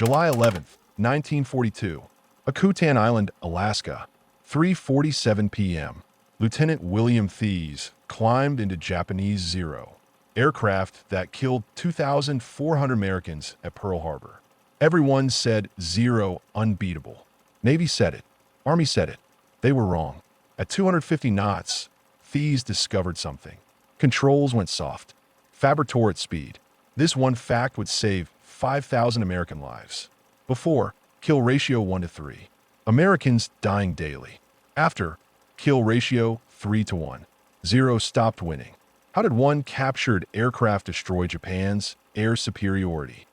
July 11th, 1942. Akutan Island, Alaska. 3:47 p.m. Lieutenant William Thies climbed into Japanese Zero aircraft that killed 2,400 Americans at Pearl Harbor. Everyone said Zero unbeatable. Navy said it. Army said it. They were wrong. At 250 knots, Thies discovered something. Controls went soft. Faber tore at speed. This one fact would save 5,000 American lives. Before, kill ratio 1 to 3. Americans dying daily. After, kill ratio 3 to 1. Zero stopped winning. How did one captured aircraft destroy Japan's air superiority?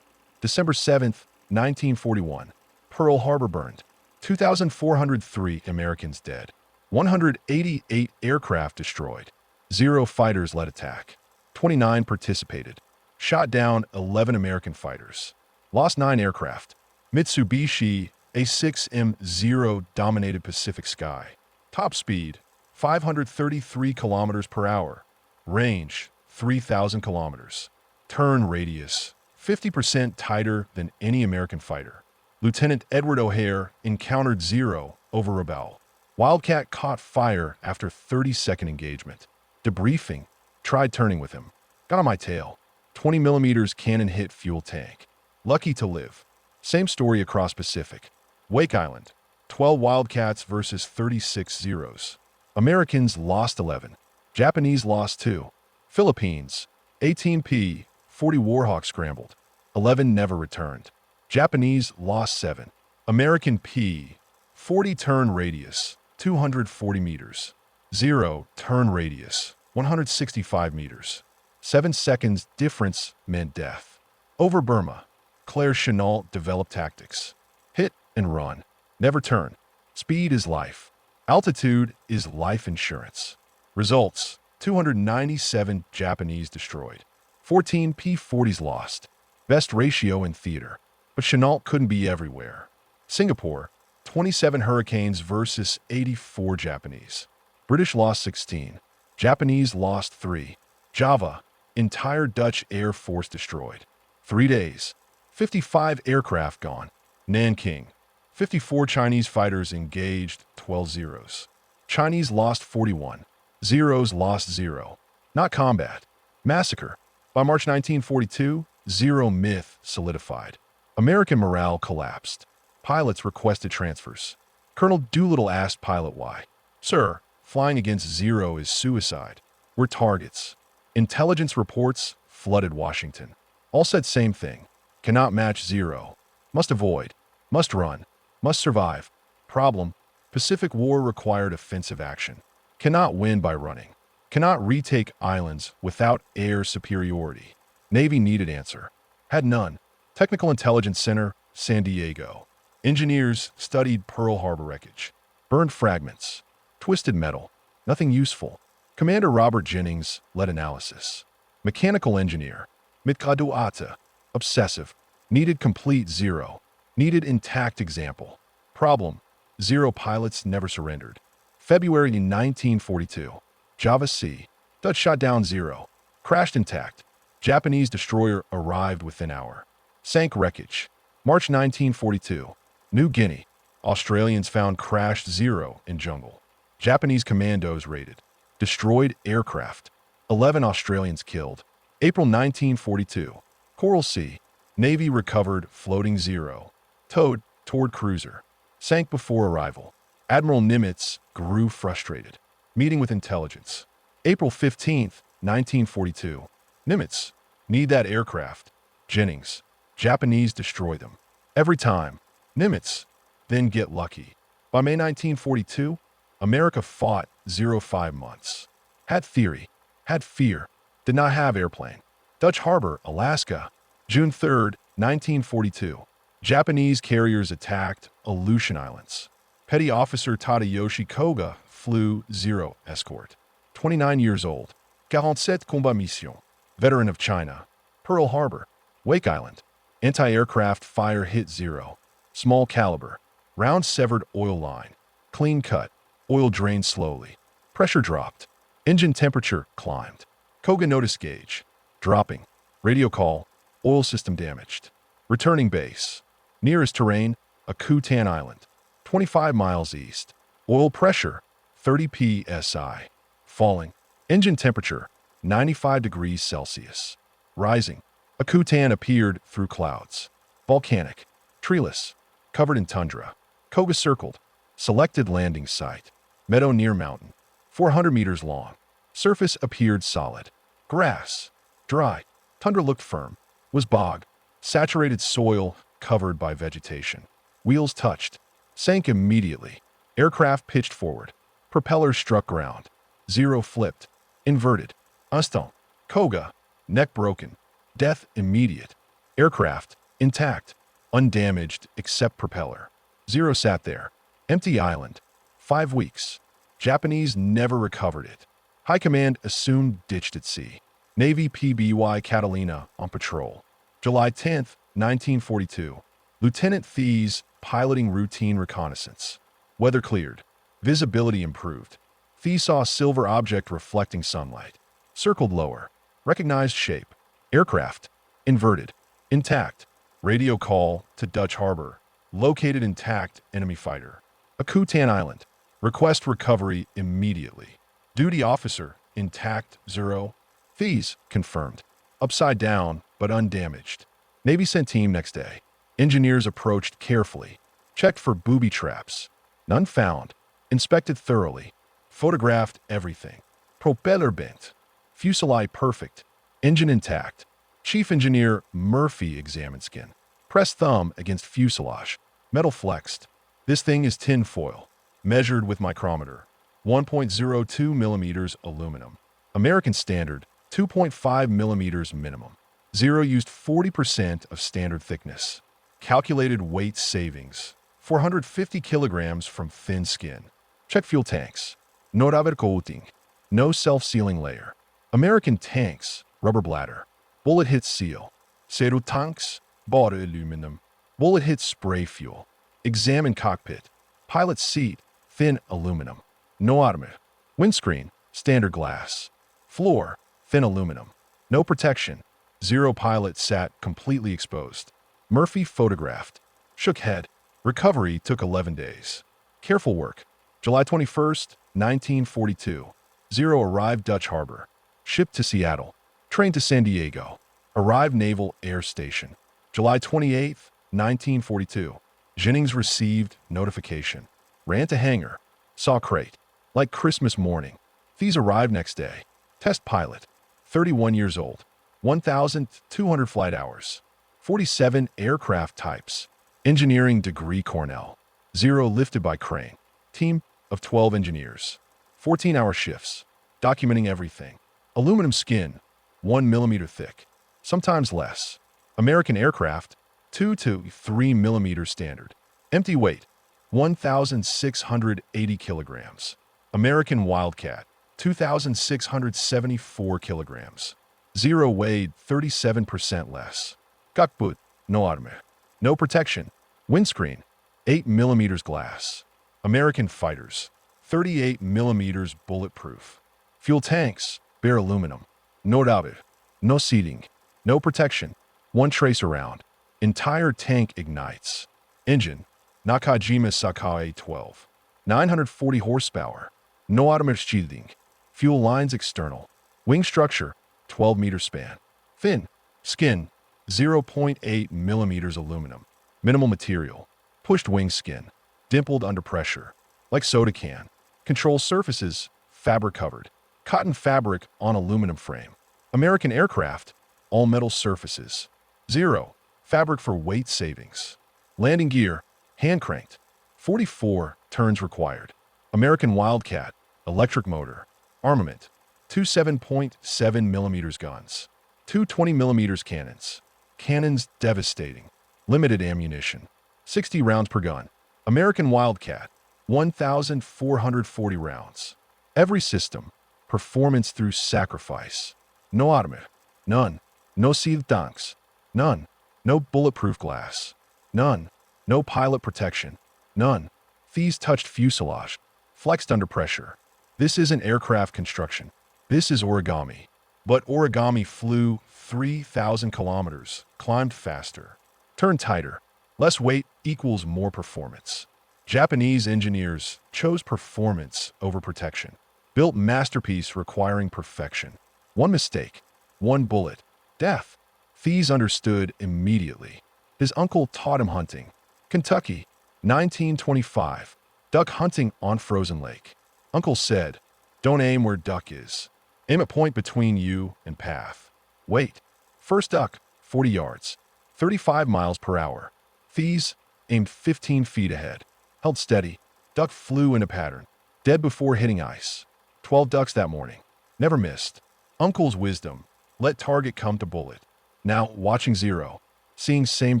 December 7th, 1941. Pearl Harbor burned. 2,403 Americans dead. 188 aircraft destroyed. Zero fighters led attack. 29 participated. Shot down 11 American fighters. Lost 9 aircraft. Mitsubishi A6M0 dominated Pacific sky. Top speed, 533 kilometers per hour. Range, 3,000 kilometers. Turn radius, 50% tighter than any American fighter. Lieutenant Edward O'Hare encountered Zero over Rabaul. Wildcat caught fire after 30-second engagement. Debriefing, tried turning with him. Got on my tail. 20 millimeters cannon hit fuel tank. Lucky to live. Same story across Pacific. Wake Island, 12 Wildcats versus 36 Zeros. Americans lost 11. Japanese lost 2. Philippines, 18P, 40 Warhawk scrambled. 11 never returned. Japanese lost 7. American P, 40 turn radius, 240 meters. 0 turn radius, 165 meters. 7 seconds difference meant death. Over Burma, Claire Chennault developed tactics. Hit and run. Never turn. Speed is life. Altitude is life insurance. Results, 297 Japanese destroyed. 14 P-40s lost. Best ratio in theater. But Chennault couldn't be everywhere. Singapore, 27 Hurricanes versus 84 Japanese. British lost 16. Japanese lost 3. Java, entire Dutch Air Force destroyed. 3 days. 55 aircraft gone. Nanking, 54 Chinese fighters engaged, 12 Zeros. Chinese lost 41. Zeros lost 0. Not combat. Massacre. By March 1942, Zero myth solidified. American morale collapsed. Pilots requested transfers. Colonel Doolittle asked pilot why. Sir, flying against Zero is suicide. We're targets. Intelligence reports flooded Washington. All said same thing. Cannot match Zero. Must avoid. Must run. Must survive. Problem. Pacific War required offensive action. Cannot win by running. Cannot retake islands without air superiority. Navy needed answer. Had none. Technical Intelligence Center, San Diego. Engineers studied Pearl Harbor wreckage. Burned fragments. Twisted metal. Nothing useful. Commander Robert Jennings led analysis. Mechanical engineer. Mikado Ata. Obsessive. Needed complete Zero. Needed intact example. Problem. Zero pilots never surrendered. February 1942. Java Sea. Dutch shot down Zero. Crashed intact. Japanese destroyer arrived within hour. Sank wreckage. March 1942. New Guinea. Australians found crashed Zero in jungle. Japanese commandos raided. Destroyed aircraft. 11 Australians killed. April 1942. Coral Sea. Navy recovered floating Zero. Towed toward cruiser. Sank before arrival. Admiral Nimitz grew frustrated. Meeting with intelligence. April 15th, 1942. Nimitz. Need that aircraft. Jennings. Japanese destroy them. Every time. Nimitz. Then get lucky. By May 1942, America fought 5 months. Had theory. Had fear. Did not have airplane. Dutch Harbor, Alaska. June 3rd, 1942. Japanese carriers attacked Aleutian Islands. Petty Officer Tadayoshi Koga flew Zero escort. 29 years old. 47 combat mission. Veteran of China. Pearl Harbor. Wake Island. Anti-aircraft fire hit Zero. Small caliber. Round severed oil line. Clean cut. Oil drained slowly. Pressure dropped. Engine temperature climbed. Koga notice gauge. Dropping. Radio call. Oil system damaged. Returning base. Nearest terrain, Akutan Island, 25 miles east. Oil pressure, 30 psi. Falling. Engine temperature, 95 degrees Celsius. Rising. Akutan appeared through clouds. Volcanic. Treeless. Covered in tundra. Koga circled. Selected landing site. Meadow near mountain. 400 meters long. Surface appeared solid. Grass. Dry. Tundra looked firm. Was bog. Saturated soil covered by vegetation. Wheels touched. Sank immediately. Aircraft pitched forward. Propellers struck ground. Zero flipped. Inverted. Instant. Koga. Neck broken. Death immediate. Aircraft. Intact. Undamaged except propeller. Zero sat there. Empty island. 5 weeks. Japanese never recovered it. High Command assumed ditched at sea. Navy PBY Catalina on patrol. July 10, 1942. Lieutenant Thies piloting routine reconnaissance. Weather cleared. Visibility improved. Thies saw a silver object reflecting sunlight. Circled lower. Recognized shape. Aircraft. Inverted. Intact. Radio call to Dutch Harbor. Located intact enemy fighter. Akutan Island. Request recovery immediately. Duty officer. Intact. Zero. Thies. Confirmed. Upside down, but undamaged. Navy sent team next day. Engineers approached carefully. Checked for booby traps. None found. Inspected thoroughly. Photographed everything. Propeller bent. Fuselage perfect. Engine intact. Chief Engineer Murphy examined skin. Pressed thumb against fuselage. Metal flexed. This thing is tin foil. Measured with micrometer. 1.02 millimeters aluminum. American standard, 2.5 millimeters minimum. Zero used 40% of standard thickness. Calculated weight savings. 450 kilograms from thin skin. Check fuel tanks. No rubber coating. No self-sealing layer. American tanks, rubber bladder. Bullet hit seal. Zero tanks, bara aluminum. Bullet hit spray fuel. Examine cockpit. Pilot seat, thin aluminum. No armor. Windscreen, standard glass. Floor, thin aluminum. No protection. Zero pilot sat completely exposed. Murphy photographed. Shook head. Recovery took 11 days. Careful work. July 21st, 1942. Zero arrived Dutch Harbor. Shipped to Seattle. Train to San Diego. Arrived Naval Air Station. July 28th, 1942. Jennings received notification. Ran to hangar. Saw crate. Like Christmas morning. Thies arrived next day. Test pilot. 31 years old. 1,200 flight hours. 47 aircraft types. Engineering degree Cornell. Zero lifted by crane. Team of 12 engineers. 14-hour shifts. Documenting everything. Aluminum skin. 1 millimeter thick. Sometimes less. American aircraft. 2 to 3 millimeters standard. Empty weight. 1,680 kilograms. American Wildcat. 2,674 kilograms. Zero weighed 37% less. Cockpit. No armor. No protection. Windscreen. 8 millimeters glass. American fighters. 38 millimeters bulletproof. Fuel tanks. Bare aluminum. No rubber. No seating. No protection. One tracer round. Entire tank ignites. Engine. Nakajima Sakai 12. 940 horsepower. No automatic shielding. Fuel lines external. Wing structure. 12 meter span. Thin. Skin. 0.8 millimeters aluminum. Minimal material. Pushed wing skin. Dimpled under pressure. Like soda can. Control surfaces. Fabric covered. Cotton fabric on aluminum frame. American aircraft. All metal surfaces. Zero. Fabric for weight savings. Landing gear. Hand cranked. 44 turns required. American Wildcat. Electric motor. Armament. 2 7.7 millimeters guns. 2 20 millimeters cannons. Cannons devastating. Limited ammunition. 60 rounds per gun. American Wildcat. 1,440 rounds. Every system. Performance through sacrifice. No armor. None. No sealed tanks. None. No bulletproof glass. None. No pilot protection. None. Thies touched fuselage. Flexed under pressure. This isn't aircraft construction. This is origami. But origami flew 3,000 kilometers, climbed faster, turned tighter, Less weight equals more performance. Japanese engineers chose performance over protection. Built masterpiece requiring perfection. One mistake, one bullet, death. Thies understood immediately. His uncle taught him hunting. Kentucky, 1925. Duck hunting on frozen lake. Uncle said, "Don't aim where duck is. Aim a point between you and path. Wait. First duck, 40 yards, 35 miles per hour. Thies aimed 15 feet ahead. Held steady. Duck flew into pattern. Dead before hitting ice. 12 ducks that morning. Never missed. Uncle's wisdom. Let target come to bullet. Now, watching zero. Seeing same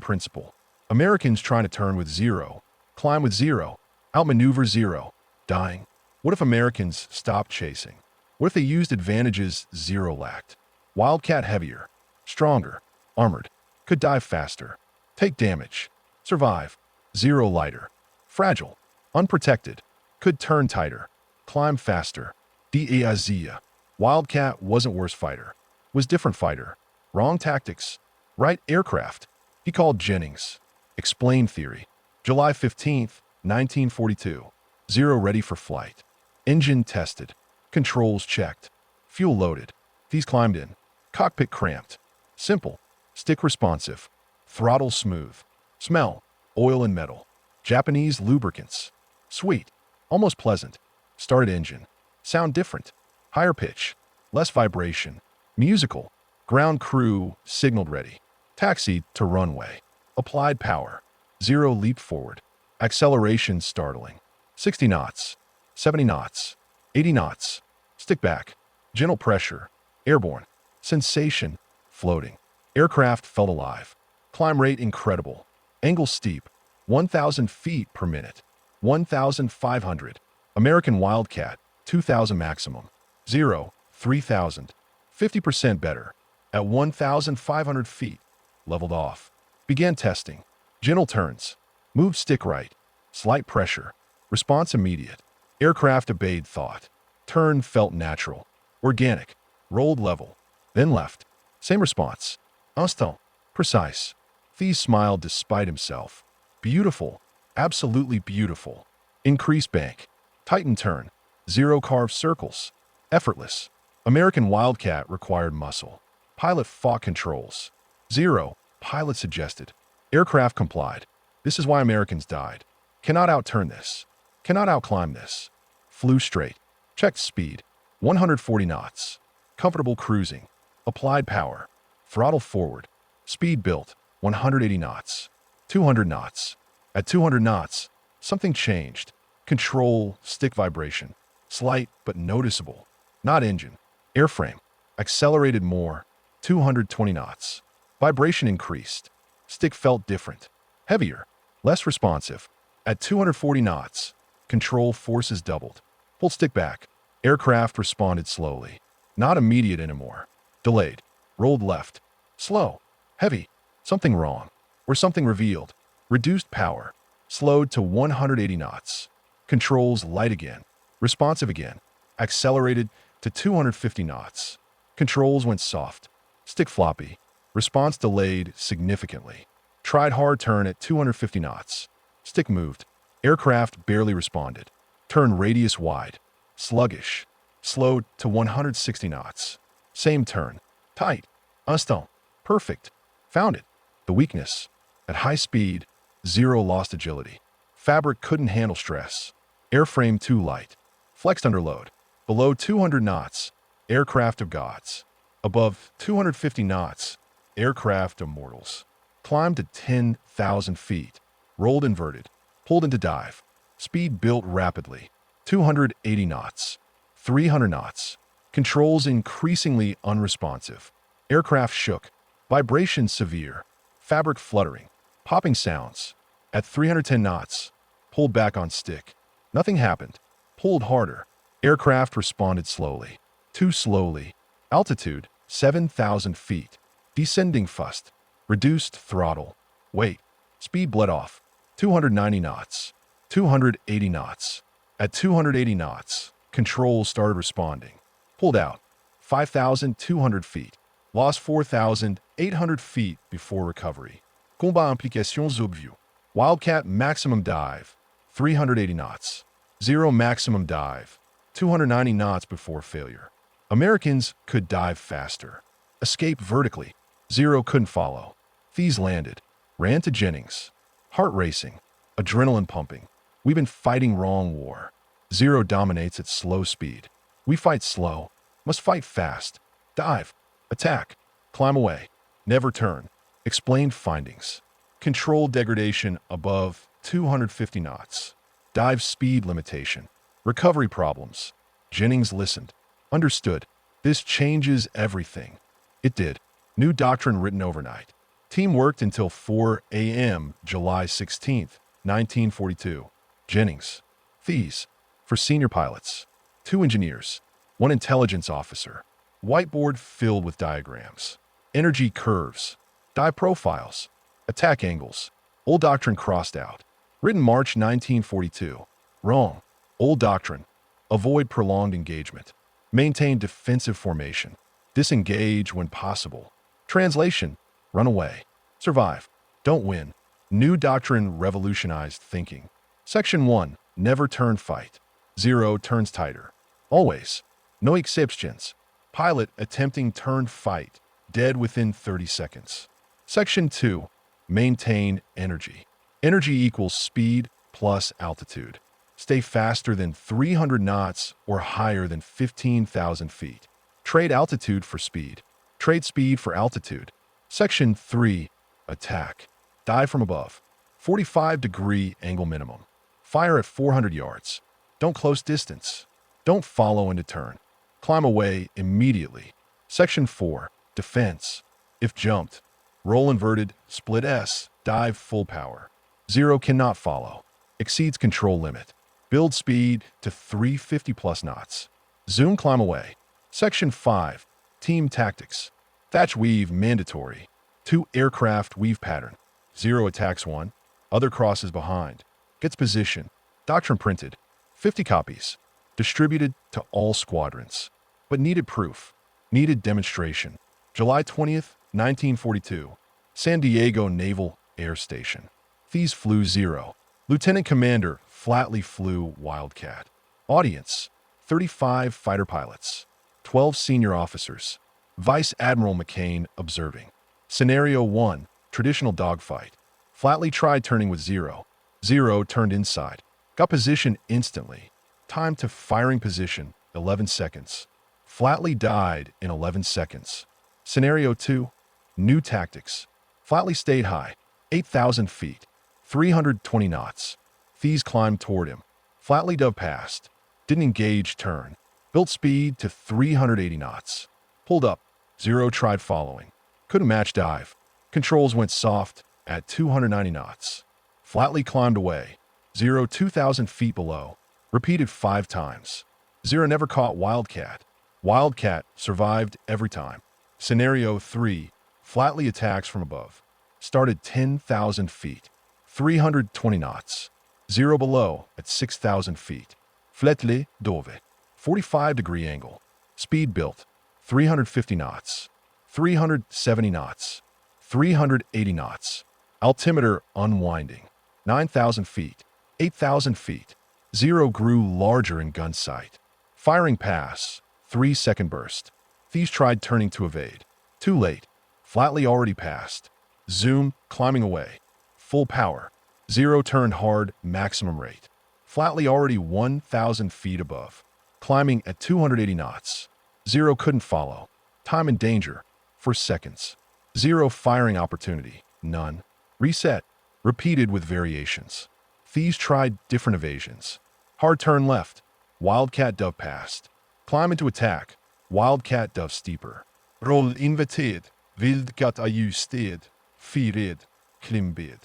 principle. Americans trying to turn with zero. Climb with zero. Outmaneuver zero. Dying. What if Americans stopped chasing? What if they used advantages zero lacked? Wildcat heavier. Stronger. Armored. Could dive faster. Take damage. Survive. Zero lighter. Fragile. Unprotected. Could turn tighter. Climb faster. D'Azia. Wildcat wasn't worse fighter. Was different fighter. Wrong tactics. Right aircraft. He called Jennings. Explained theory. July 15th, 1942. Zero ready for flight. Engine tested. Controls checked. Fuel loaded. These climbed in. Cockpit cramped. Simple. Stick responsive. Throttle smooth. Smell. Oil and metal. Japanese lubricants. Sweet. Almost pleasant. Started engine. Sound different. Higher pitch. Less vibration. Musical. Ground crew signaled ready. Taxied to runway. Applied power. Zero leaped forward. Acceleration startling. 60 knots. 70 knots. 80 knots. Stick back. Gentle pressure. Airborne. Sensation. Floating. Aircraft felt alive. Climb rate incredible. Angle steep. 1,000 feet per minute. 1,500. American Wildcat. 2,000 maximum. Zero. 3,000. 50% better. At 1,500 feet. Leveled off. Began testing. Gentle turns. Moved stick right. Slight pressure. Response immediate. Aircraft obeyed thought. Turn felt natural. Organic. Rolled level. Then left. Same response. Instant. Precise. Thies smiled despite himself. Beautiful. Absolutely beautiful. Increase bank. Tighten turn. Zero carved circles. Effortless. American Wildcat required muscle. Pilot fought controls. Zero. Pilot suggested. Aircraft complied. This is why Americans died. Cannot outturn this. Cannot outclimb this. Flew straight. Checked speed. 140 knots. Comfortable cruising. Applied power. Throttle forward. Speed built. 180 knots. 200 knots. At 200 knots, something changed. Control, stick vibration. Slight but noticeable. Not engine. Airframe. Accelerated more. 220 knots. Vibration increased. Stick felt different. Heavier. Less responsive. At 240 knots, control forces doubled. Pulled stick back. Aircraft responded slowly. Not immediate anymore. Delayed. Rolled left. Slow. Heavy. Something wrong. Or something revealed. Reduced power. Slowed to 180 knots. Controls light again. Responsive again. Accelerated to 250 knots. Controls went soft. Stick floppy. Response delayed significantly. Tried hard turn at 250 knots. Stick moved. Aircraft barely responded. Turn radius wide. Sluggish. Slowed to 160 knots. Same turn. Tight. Instant. Perfect. Found it. The weakness. At high speed, zero lost agility. Fabric couldn't handle stress. Airframe too light. Flexed under load. Below 200 knots, aircraft of gods. Above 250 knots, aircraft immortals. Climbed to 10,000 feet. Rolled inverted. Pulled into dive. Speed built rapidly. 280 knots. 300 knots. Controls increasingly unresponsive. Aircraft shook. Vibration severe. Fabric fluttering. Popping sounds. At 310 knots. Pulled back on stick. Nothing happened. Pulled harder. Aircraft responded slowly. Too slowly. Altitude, 7,000 feet. Descending fussed. Reduced throttle. Weight. Speed bled off. 290 knots. 280 knots. At 280 knots, controls started responding. Pulled out. 5,200 feet. Lost 4,800 feet before recovery. Combat implications obvious. Wildcat maximum dive, 380 knots. Zero maximum dive, 290 knots before failure. Americans could dive faster. Escape vertically. Zero couldn't follow. Thies landed. Ran to Jennings. Heart racing. Adrenaline pumping. We've been fighting wrong war. Zero dominates at slow speed. We fight slow. Must fight fast. Dive. Attack. Climb away. Never turn. Explained findings. Controlled degradation above 250 knots. Dive speed limitation. Recovery problems. Jennings listened. Understood. This changes everything. It did. New doctrine written overnight. Team worked until 4 a.m. July 16th, 1942. Jennings. Thies. For senior pilots. 2 engineers. 1 intelligence officer. Whiteboard filled with diagrams. Energy curves. Dive profiles. Attack angles. Old doctrine crossed out. Written March 1942. Wrong. Old doctrine. Avoid prolonged engagement. Maintain defensive formation. Disengage when possible. Translation. Run away. Survive. Don't win. New doctrine revolutionized thinking. Section 1. Never turn fight. 0 turns tighter. Always. No exceptions. Pilot attempting turn fight. Dead within 30 seconds. Section 2. Maintain energy. Energy equals speed plus altitude. Stay faster than 300 knots or higher than 15,000 feet. Trade altitude for speed. Trade speed for altitude. Section 3. Attack. Dive from above. 45-degree angle minimum. Fire at 400 yards. Don't close distance. Don't follow and turn. Climb away immediately. Section 4. Defense. If jumped. Roll inverted, split S, dive full power. 0 cannot follow. Exceeds control limit. Build speed to 350 plus knots. Zoom climb away. Section 5. Team tactics. Thatch weave mandatory. 2 aircraft weave pattern. 0 attacks 1. Other crosses behind. Gets position. Doctrine printed. 50 copies. Distributed to all squadrons. But needed proof. Needed demonstration. July 20th, 1942. San Diego Naval Air Station. Thies flew 0. Lieutenant Commander flatly flew Wildcat. Audience. 35 fighter pilots. 12 senior officers. Vice Admiral McCain observing. Scenario 1. Traditional dogfight. Flatly tried turning with 0. 0 turned inside. Got position instantly. Time to firing position, 11 seconds. Flatly died in 11 seconds. Scenario 2. New tactics. Flatly stayed high, 8,000 feet, 320 knots. Thies climbed toward him. Flatly dove past. Didn't engage turn. Built speed to 380 knots. Pulled up. 0 tried following. Couldn't match dive. Controls went soft at 290 knots. Flatly climbed away. 0 2,000 feet below. Repeated 5 times. 0 never caught Wildcat. Wildcat survived every time. Scenario 3. Flatly attacks from above. Started 10,000 feet. 320 knots. 0 below at 6,000 feet. Flatly dove. 45-degree angle. Speed built. 350 knots. 370 knots. 380 knots. Altimeter unwinding. 9,000 feet. 8,000 feet. 0 grew larger in gun sight. Firing pass. 3-second burst. Thies tried turning to evade. Too late. Flatly already passed. Zoom, climbing away. Full power. 0 turned hard, maximum rate. Flatly already 1,000 feet above. Climbing at 280 knots. 0 couldn't follow. Time in danger. For seconds. 0 firing opportunity. None. Reset. Repeated with variations. Thies tried different evasions. Hard turn left. Wildcat dove past. Climb into attack. Wildcat dove steeper. Roll inverted. Wildcat ajusted. Fired. Klimbed.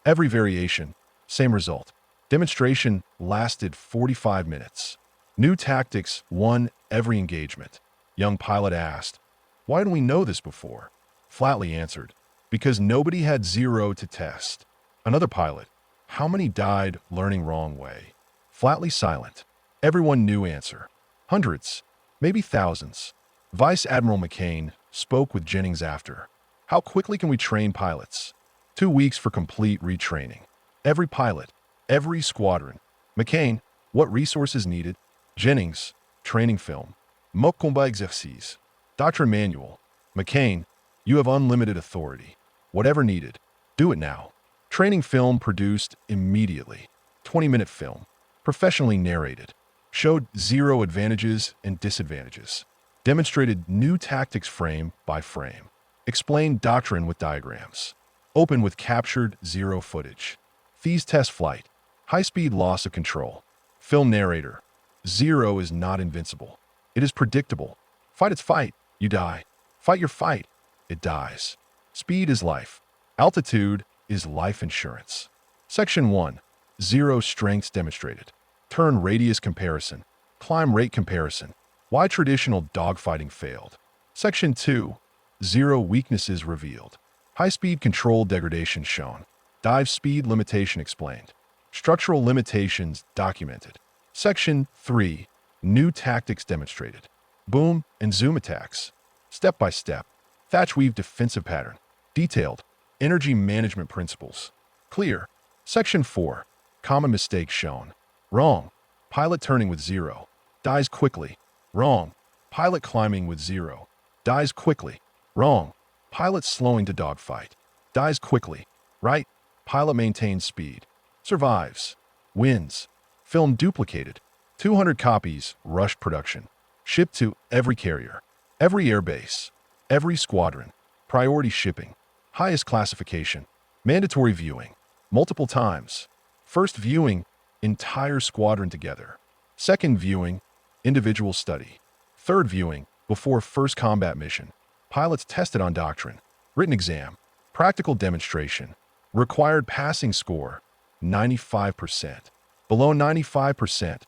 Every variation. Same result. Demonstration lasted 45 minutes. New tactics won every engagement. Young pilot asked, "Why didn't we know this before?" Flatly answered, "Because nobody had 0 to test." Another pilot, "How many died learning wrong way?" Flatly silent. Everyone knew answer. Hundreds, maybe thousands. Vice Admiral McCain spoke with Jennings after. "How quickly can we train pilots?" 2 weeks for complete retraining. Every pilot, every squadron. McCain, what resources needed? Jennings, training film. Mock combat exercice. Doctrine manual. McCain, you have unlimited authority. Whatever needed, do it now. Training film produced immediately. 20-minute film. Professionally narrated. Showed 0 advantages and disadvantages. Demonstrated new tactics frame by frame. Explained doctrine with diagrams. Open with captured 0 footage. Thies test flight. High-speed loss of control. Film narrator. 0 is not invincible. It is predictable. Fight its fight, you die. Fight your fight, it dies. Speed is life. Altitude is life insurance. Section 1. 0 strengths demonstrated. Turn radius comparison. Climb rate comparison. Why traditional dogfighting failed. Section 2. 0 weaknesses revealed. High-speed control degradation shown. Dive speed limitation explained. Structural limitations documented. Section 3. New tactics demonstrated. Boom and zoom attacks. Step by step. Thatch weave defensive pattern. Detailed. Energy management principles. Clear. Section 4. Common mistakes shown. Wrong. Pilot turning with 0. Dies quickly. Wrong. Pilot climbing with 0. Dies quickly. Wrong. Pilot slowing to dogfight. Dies quickly. Right. Pilot maintains speed. Survives. Wins. Film duplicated. 200 copies, rushed production. Shipped to every carrier. Every airbase. Every squadron. Priority shipping. Highest classification. Mandatory viewing. Multiple times. First viewing, entire squadron together. Second viewing, individual study. Third viewing, before first combat mission. Pilots tested on doctrine. Written exam. Practical demonstration. Required passing score, 95%. Below 95%,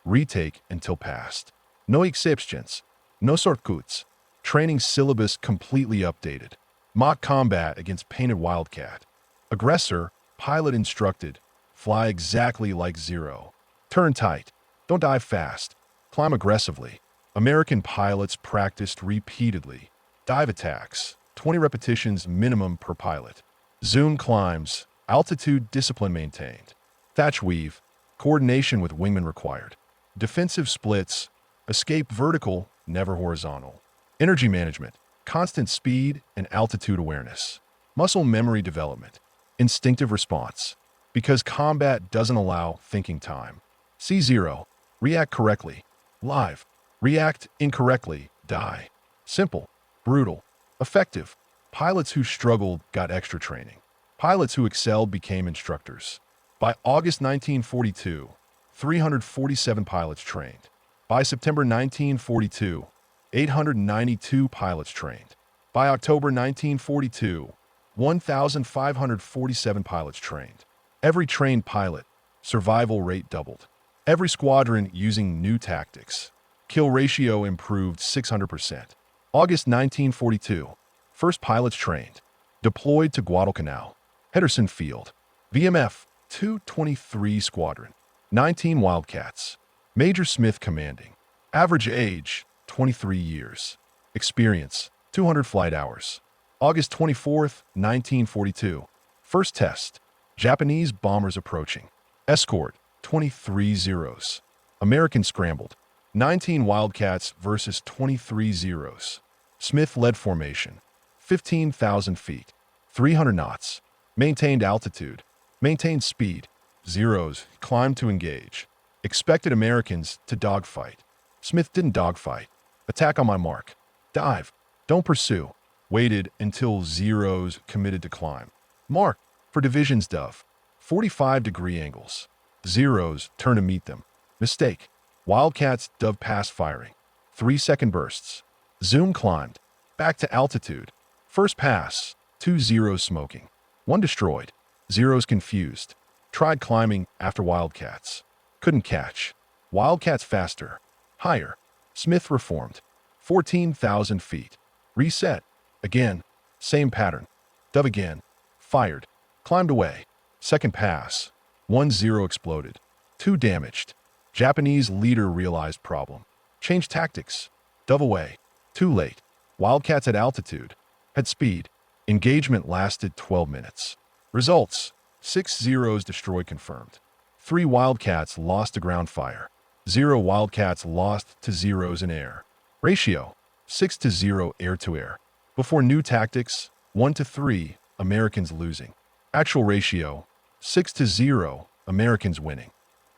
retake until passed. No exceptions. No shortcuts. Training syllabus completely updated. Mock combat against painted wildcat. Aggressor, pilot instructed. Fly exactly like 0. Turn tight. Don't dive fast. Climb aggressively. American pilots practiced repeatedly. Dive attacks. 20 repetitions minimum per pilot. Zoom climbs. Altitude discipline maintained. Thatch weave. Coordination with wingman required. Defensive splits. Escape vertical, never horizontal. Energy management. Constant speed and altitude awareness. Muscle memory development. Instinctive response. Because combat doesn't allow thinking time. C0. React correctly. Live. React incorrectly. Die. Simple. Brutal. Effective. Pilots who struggled got extra training. Pilots who excelled became instructors. By August 1942, 347 pilots trained. By September 1942, 892 pilots trained. By October 1942, 1,547 pilots trained. Every trained pilot, survival rate doubled. Every squadron using new tactics. Kill ratio improved 600%. August 1942, first pilots trained. Deployed to Guadalcanal, Henderson Field. VMF 223 Squadron. 19 Wildcats. Major Smith commanding. Average age, 23 years. Experience, 200 flight hours. August 24th, 1942. First test. Japanese bombers approaching. Escort, 23 Zeros. American scrambled. 19 Wildcats versus 23 Zeros. Smith led formation. 15,000 feet. 300 knots. Maintained altitude. Maintained speed. Zeros climbed to engage. Expected Americans to dogfight. Smith didn't dogfight. Attack on my mark. Dive. Don't pursue. Waited until Zeros committed to climb. Mark for divisions dove. 45-degree angles. Zeros turn to meet them. Mistake. Wildcats dove past firing. 3-second bursts. Zoom climbed. Back to altitude. First pass. 2 Zeros smoking. 1 destroyed. Zeros confused. Tried climbing after Wildcats. Couldn't catch. Wildcats faster. Higher. Smith reformed. 14,000 feet. Reset. Again. Same pattern. Dove again. Fired. Climbed away. Second pass. 1 Zero exploded. 2 damaged. Japanese leader realized problem. Changed tactics. Dove away. Too late. Wildcats at altitude. Had speed. Engagement lasted 12 minutes. Results. 6 Zeros destroyed confirmed. 3 Wildcats lost to ground fire. 0 Wildcats lost to Zeros in air. Ratio 6-0 air-to-air. Before new tactics, 1-3, Americans losing. Actual ratio 6-0, Americans winning.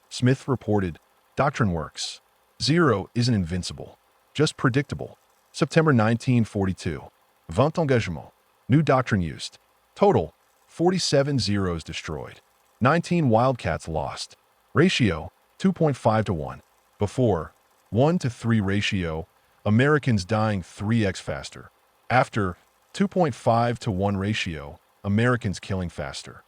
Smith reported, Doctrine works. 0 isn't invincible, just predictable. September 1942. 20 engagement. New doctrine used. Total 47 Zeros destroyed. 19 Wildcats lost. Ratio 2.5-1. Before 1-3 ratio, Americans dying 3x faster. After 2.5-1 ratio, Americans killing faster.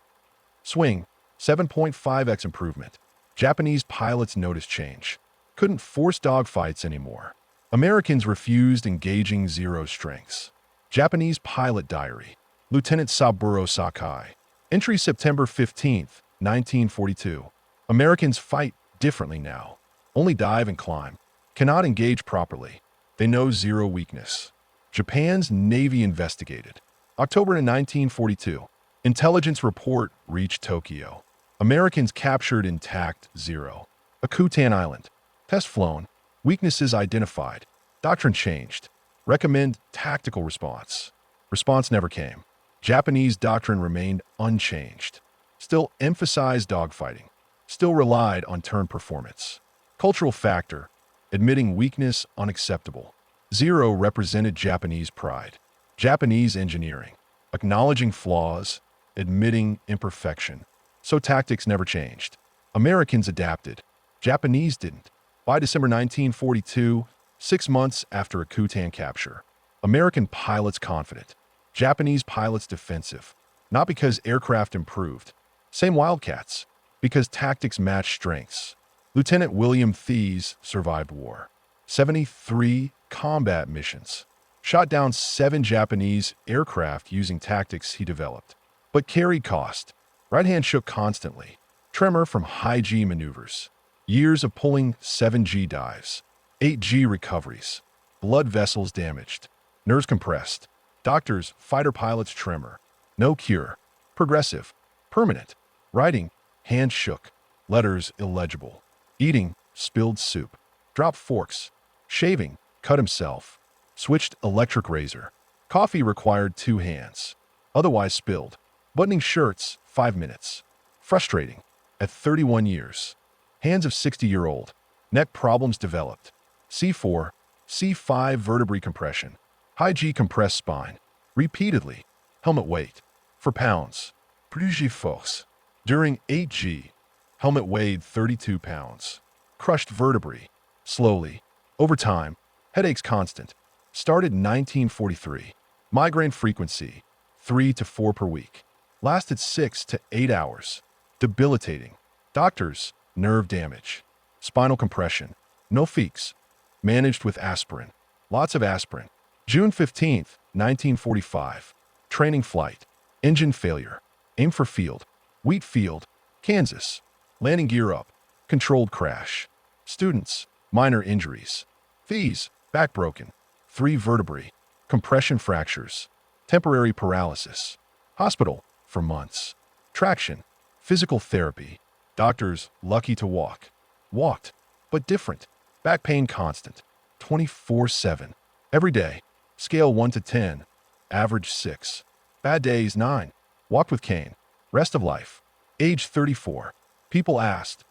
Swing 7.5x improvement. Japanese pilots noticed change. Couldn't force dogfights anymore. Americans refused engaging Zero strengths. Japanese pilot diary. Lieutenant Saburo Sakai. Entry September 15, 1942. Americans fight differently now. Only dive and climb. Cannot engage properly. They know Zero weakness. Japan's Navy investigated. October 1942. Intelligence report reached Tokyo. Americans captured intact Zero. Akutan Island. Test flown. Weaknesses identified. Doctrine changed. Recommend tactical response. Response never came. Japanese doctrine remained unchanged. Still emphasized dogfighting. Still relied on turn performance. Cultural factor. Admitting weakness unacceptable. Zero represented Japanese pride. Japanese engineering. Acknowledging flaws. Admitting imperfection. So tactics never changed. Americans adapted. Japanese didn't. By December 1942, 6 months after Akutan capture, American pilots confident. Japanese pilots defensive. Not because aircraft improved. Same Wildcats. Because tactics matched strengths. Lieutenant William Thies survived war. 73 combat missions. Shot down 7 Japanese aircraft using tactics he developed. But carried cost. Right hand shook constantly. Tremor from high G maneuvers. Years of pulling 7G dives. 8G recoveries. Blood vessels damaged. Nerves compressed. Doctors, fighter pilots tremor. No cure. Progressive. Permanent. Writing, hands shook. Letters illegible. Eating, spilled soup. Dropped forks. Shaving, cut himself. Switched electric razor. Coffee required 2 hands. Otherwise spilled. Buttoning shirts, 5 minutes. Frustrating. At 31 years. Hands of 60-year-old. Neck problems developed. C4, C5 vertebrae compression. High G compressed spine. Repeatedly. Helmet weight. For pounds. Plus force. During 8G. Helmet weighed 32 pounds. Crushed vertebrae. Slowly. Over time. Headaches constant. Started 1943. Migraine frequency. 3 to 4 per week. Lasted 6 to 8 hours. Debilitating. Doctors, nerve damage. Spinal compression. No feeks. Managed with aspirin. Lots of aspirin. June 15, 1945. Training flight. Engine failure. Aim for field. Wheat field. Kansas. Landing gear up. Controlled crash. Students, minor injuries. Thies, back broken. 3 vertebrae. Compression fractures. Temporary paralysis. Hospital, for months. Traction. Physical therapy. Doctors, lucky to walk. Walked, but different. Back pain constant. 24/7. Every day. Scale 1 to 10. Average 6. Bad days 9. Walked with cane. Rest of life. Age 34. People asked.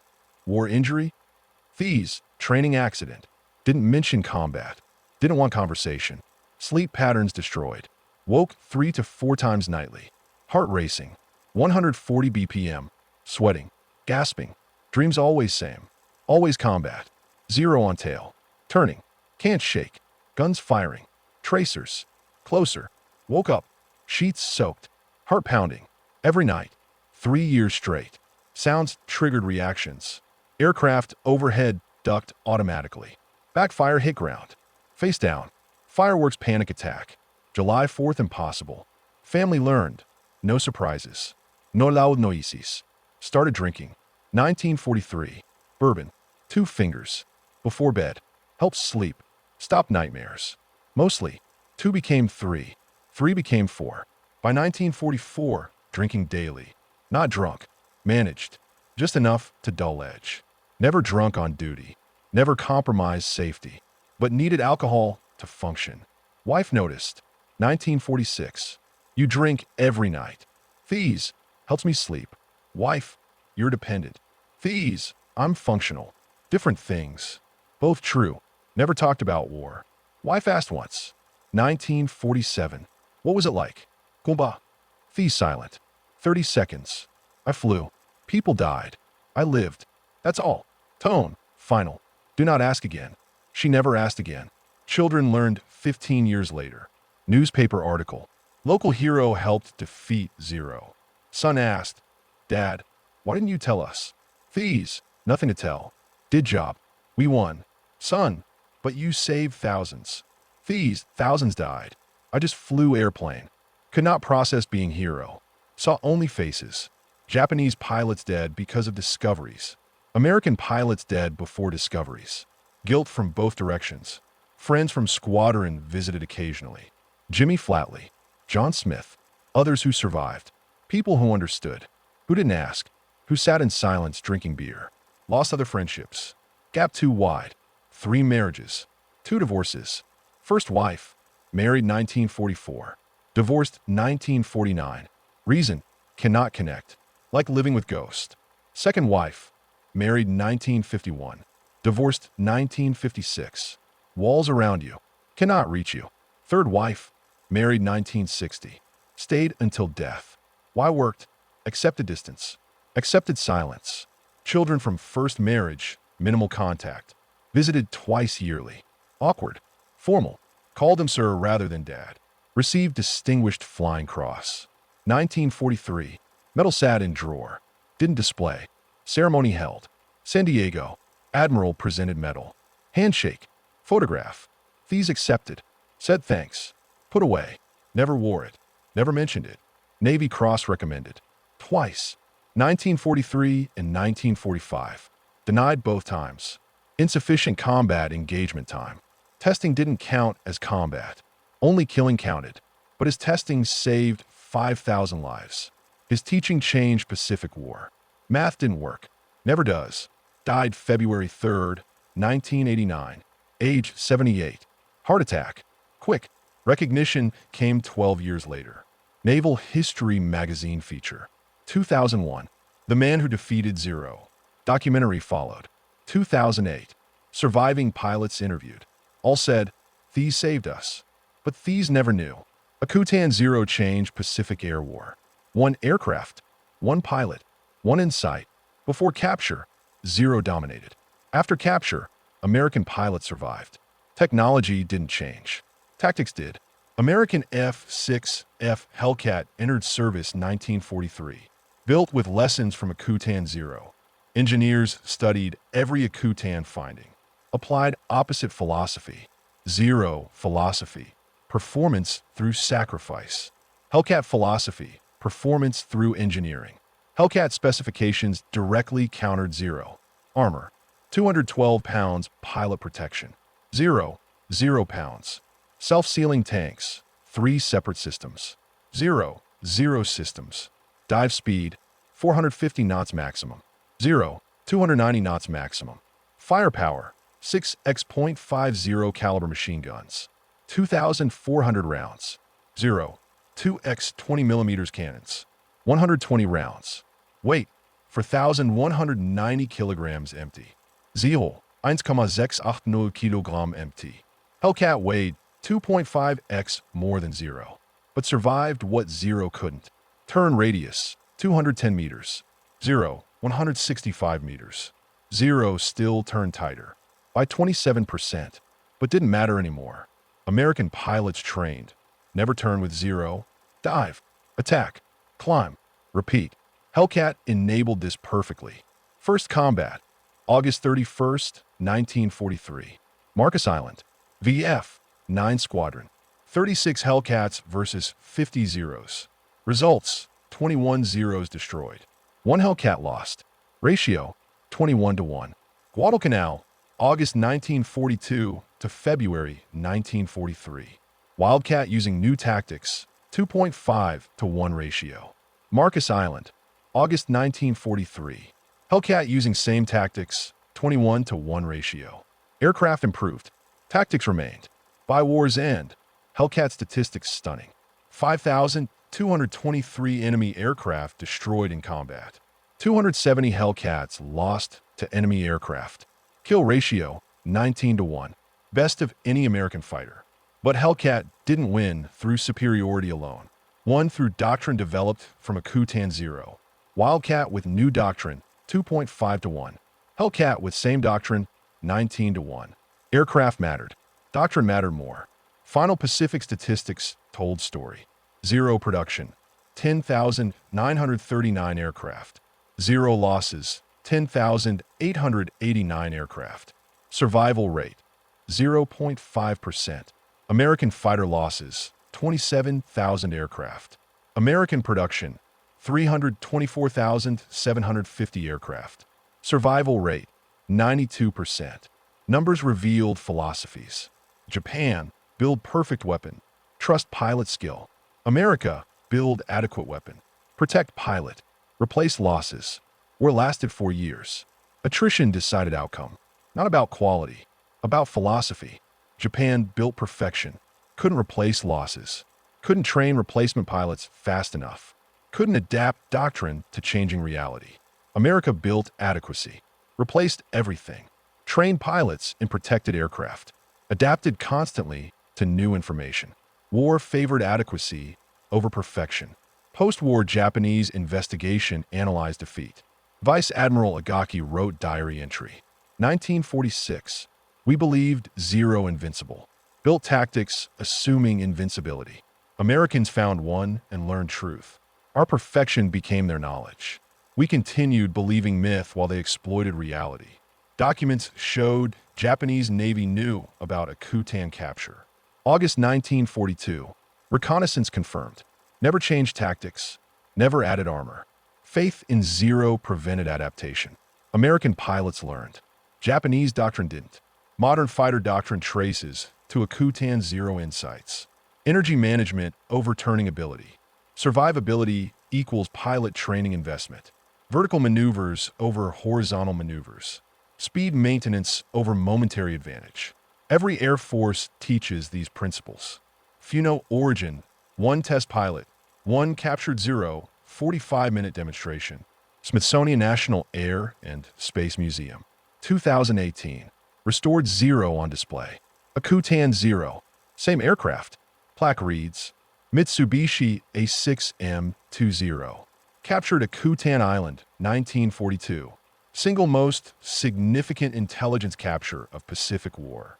War injury? Thies, training accident. Didn't mention combat. Didn't want conversation. Sleep patterns destroyed. Woke 3 to 4 times nightly. Heart racing. 140 BPM. Sweating. Gasping. Dreams always same. Always combat. Zero on tail. Turning. Can't shake. Guns firing. Tracers. Closer. Woke up. Sheets soaked. Heart pounding. Every night. 3 years straight. Sounds triggered reactions. Aircraft overhead ducked automatically. Backfire hit ground. Face down. Fireworks panic attack. July 4th impossible. Family learned. No surprises. No loud noises. Started drinking. 1943. Bourbon. 2 fingers. Before bed. Helps sleep. Stop nightmares. Mostly. 2 became 3. 3 became 4. By 1944, drinking daily. Not drunk. Managed. Just enough to dull edge. Never drunk on duty. Never compromised safety. But needed alcohol to function. Wife noticed. 1946. You drink every night. Thies. Helps me sleep. Wife. You're dependent. Thies. I'm functional. Different things. Both true. Never talked about war. Wife asked once. 1947. What was it like? Kumba. Thies silent. 30 seconds. I flew. People died. I lived. That's all. Tone. Final. Do not ask again. She never asked again. Children learned 15 years later. Newspaper article. Local hero helped defeat Zero. Son asked, Dad, why didn't you tell us? Thies. Nothing to tell. Did job. We won. Son. But you saved thousands. Thies. Thousands died. I just flew airplane. Could not process being hero. Saw only faces. Japanese pilots dead because of discoveries. American pilots dead before discoveries. Guilt from both directions. Friends from squadron visited occasionally. Jimmy Flatley. John Smith. Others who survived. People who understood. Who didn't ask. Who sat in silence drinking beer. Lost other friendships. Gap too wide. 3 marriages. 2 divorces. First wife. Married 1944. Divorced 1949. Reason. Cannot connect. Like living with ghost. Second wife. Married 1951. Divorced 1956. Walls around you. Cannot reach you. Third wife. Married 1960. Stayed until death. Why worked? Accepted distance. Accepted silence. Children from first marriage. Minimal contact. Visited twice yearly. Awkward. Formal. Called him sir rather than dad. Received Distinguished Flying Cross. 1943. Medal sat in drawer. Didn't display. Ceremony held. San Diego. Admiral presented medal. Handshake. Photograph. Thies accepted. Said thanks. Put away. Never wore it. Never mentioned it. Navy Cross recommended. Twice. 1943 and 1945. Denied both times. Insufficient combat engagement time. Testing didn't count as combat. Only killing counted. But his testing saved 5,000 lives. His teaching changed Pacific War. Math didn't work. Never does. Died February 3rd, 1989. Age 78. Heart attack. Quick. Recognition came 12 years later. Naval History Magazine feature. 2001. The Man Who Defeated Zero. Documentary followed. 2008. Surviving pilots interviewed. All said, Thies saved us. But Thies never knew. Akutan Zero changed Pacific Air War. 1 aircraft. 1 pilot. 1 in sight. Before capture, Zero dominated. After capture, American pilots survived. Technology didn't change. Tactics did. American F-6F Hellcat entered service 1943. Built with lessons from Akutan Zero. Engineers studied every Akutan finding. Applied opposite philosophy. Zero philosophy. Performance through sacrifice. Hellcat philosophy. Performance through engineering. Hellcat specifications directly countered Zero. Armor. 212 pounds pilot protection. Zero pounds. Self-sealing tanks. 3 separate systems. Zero systems. Dive speed. 450 knots maximum. Zero 290 knots maximum. Firepower. 6x.50 caliber machine guns. 2,400 rounds. Zero 2x 20 millimeters cannons. 120 rounds. Weight. 4,190 kilograms empty. Zero 1,680 kilogramm empty. Hellcat weighed 2.5x more than Zero, but survived what Zero couldn't. Turn radius, 210 meters. Zero, 165 meters. Zero still turned tighter, by 27%, but didn't matter anymore. American pilots trained. Never turn with Zero. Dive. Attack. Climb. Repeat. Hellcat enabled this perfectly. First combat. August 31st, 1943. Marcus Island. VF. 9 Squadron. 36 Hellcats versus 50 Zeros. Results. 21 Zeros destroyed. 1 Hellcat lost. Ratio. 21-1. Guadalcanal. August 1942 to February 1943. Wildcat using new tactics. 2.5-1 ratio. Marcus Island. August 1943. Hellcat using same tactics, 21-to-1 ratio. Aircraft improved. Tactics remained. By war's end, Hellcat statistics stunning. 5,223 enemy aircraft destroyed in combat. 270 Hellcats lost to enemy aircraft. Kill ratio, 19-to-1. Best of any American fighter. But Hellcat didn't win through superiority alone. Won through doctrine developed from Akutan 0. Wildcat with new doctrine, 2.5-to-1. Hellcat with same doctrine, 19-to-1. Aircraft mattered. Doctrine mattered more. Final Pacific statistics told story. 0 production, 10,939 aircraft. 0 losses, 10,889 aircraft. Survival rate, 0.5%. American fighter losses, 27,000 aircraft. American production, 324,750 aircraft. Survival rate, 92%. Numbers revealed philosophies. Japan, build perfect weapon. Trust pilot skill. America, build adequate weapon. Protect pilot. Replace losses. War lasted 4 years. Attrition decided outcome. Not about quality, about philosophy. Japan built perfection. Couldn't replace losses. Couldn't train replacement pilots fast enough. Couldn't adapt doctrine to changing reality. America built adequacy. Replaced everything. Trained pilots in protected aircraft. Adapted constantly to new information. War favored adequacy over perfection. Post-war Japanese investigation analyzed defeat. Vice Admiral Agaki wrote diary entry. 1946. We believed 0 invincible. Built tactics assuming invincibility. Americans found one and learned truth. Our perfection became their knowledge. We continued believing myth while they exploited reality. Documents showed Japanese Navy knew about Akutan capture. August 1942. Reconnaissance confirmed. Never changed tactics. Never added armor. Faith in 0 prevented adaptation. American pilots learned. Japanese doctrine didn't. Modern fighter doctrine traces to Akutan 0 insights. Energy management overturning ability. Survivability equals pilot training investment. Vertical maneuvers over horizontal maneuvers. Speed maintenance over momentary advantage. Every Air Force teaches these principles. Funo origin, 1 test pilot, 1 captured 0, 45-minute demonstration. Smithsonian National Air and Space Museum. 2018. Restored 0 on display. Akutan 0. Same aircraft. Plaque reads, Mitsubishi A6M20. Captured Akutan Island, 1942. Single most significant intelligence capture of Pacific War.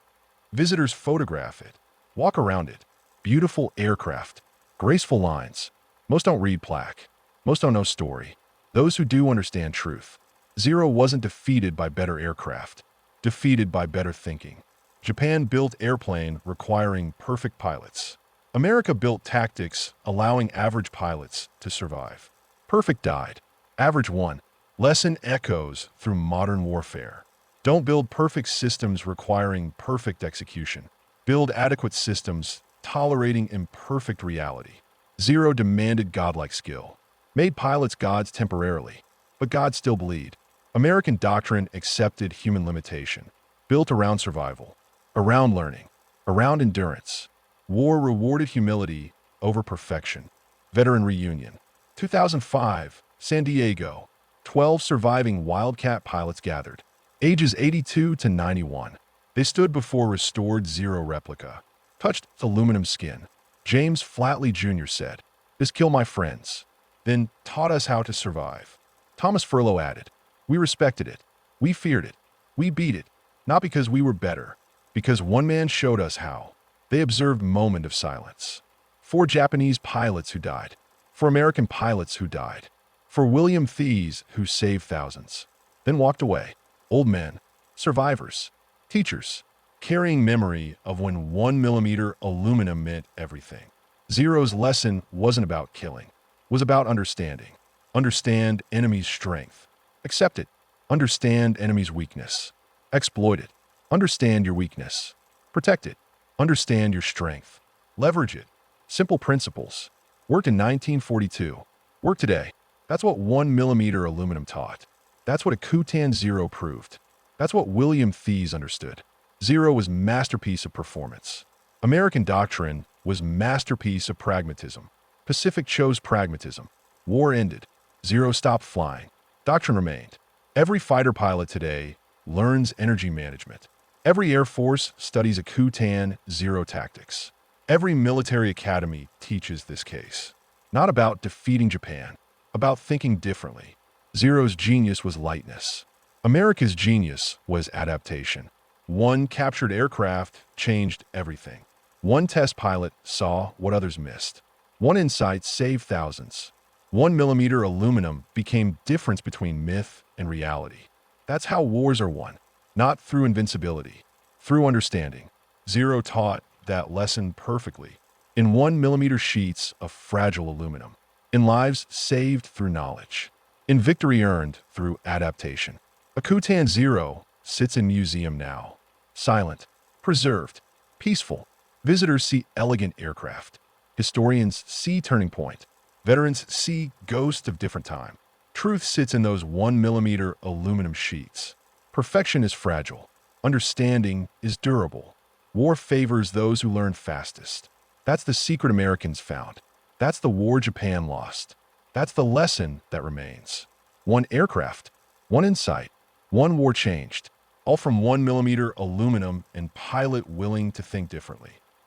Visitors photograph it. Walk around it. Beautiful aircraft. Graceful lines. Most don't read plaque. Most don't know story. Those who do understand truth. 0 wasn't defeated by better aircraft. Defeated by better thinking. Japan built airplane requiring perfect pilots. America built tactics allowing average pilots to survive. Perfect died. Average won. Lesson echoes through modern warfare. Don't build perfect systems requiring perfect execution. Build adequate systems tolerating imperfect reality. 0 demanded godlike skill. Made pilots gods temporarily, but gods still bleed. American doctrine accepted human limitation. Built around survival, around learning, around endurance. War rewarded humility over perfection. Veteran reunion. 2005, San Diego. 12 surviving Wildcat pilots gathered. Ages 82 to 91. They stood before restored 0 replica. Touched aluminum skin. James Flatley Jr. said, "This killed my friends. Then taught us how to survive." Thomas Furlow added, "We respected it. We feared it. We beat it. Not because we were better. Because one man showed us how." They observed moment of silence. 4 Japanese pilots who died. 4 American pilots who died. For William Thies, who saved thousands. Then walked away. Old men. Survivors. Teachers. Carrying memory of when 1mm aluminum meant everything. 0's lesson wasn't about killing. Was about understanding. Understand enemy's strength. Accept it. Understand enemy's weakness. Exploit it. Understand your weakness. Protect it. Understand your strength. Leverage it. Simple principles. Worked in 1942. Work today. That's what 1 millimeter aluminum taught. That's what Akutan Zero proved. That's what William Thies understood. Zero was masterpiece of performance. American doctrine was masterpiece of pragmatism. Pacific chose pragmatism. War ended. Zero stopped flying. Doctrine remained. Every fighter pilot today learns energy management. Every Air Force studies Akutan Zero tactics. Every military academy teaches this case. Not about defeating Japan, about thinking differently. Zero's genius was lightness. America's genius was adaptation. One captured aircraft changed everything. One test pilot saw what others missed. One insight saved thousands. 1 millimeter aluminum became difference between myth and reality. That's how wars are won, not through invincibility, through understanding. Zero taught that lesson perfectly. In 1 millimeter sheets of fragile aluminum. In lives saved through knowledge. In victory earned through adaptation. Akutan Zero sits in museum now. Silent, preserved, peaceful. Visitors see elegant aircraft. Historians see turning point. Veterans see ghosts of different time. Truth sits in those 1 millimeter aluminum sheets. Perfection is fragile. Understanding is durable. War favors those who learn fastest. That's the secret Americans found. That's the war Japan lost. That's the lesson that remains. One aircraft, one insight, one war changed. All from 1 millimeter aluminum and pilot willing to think differently.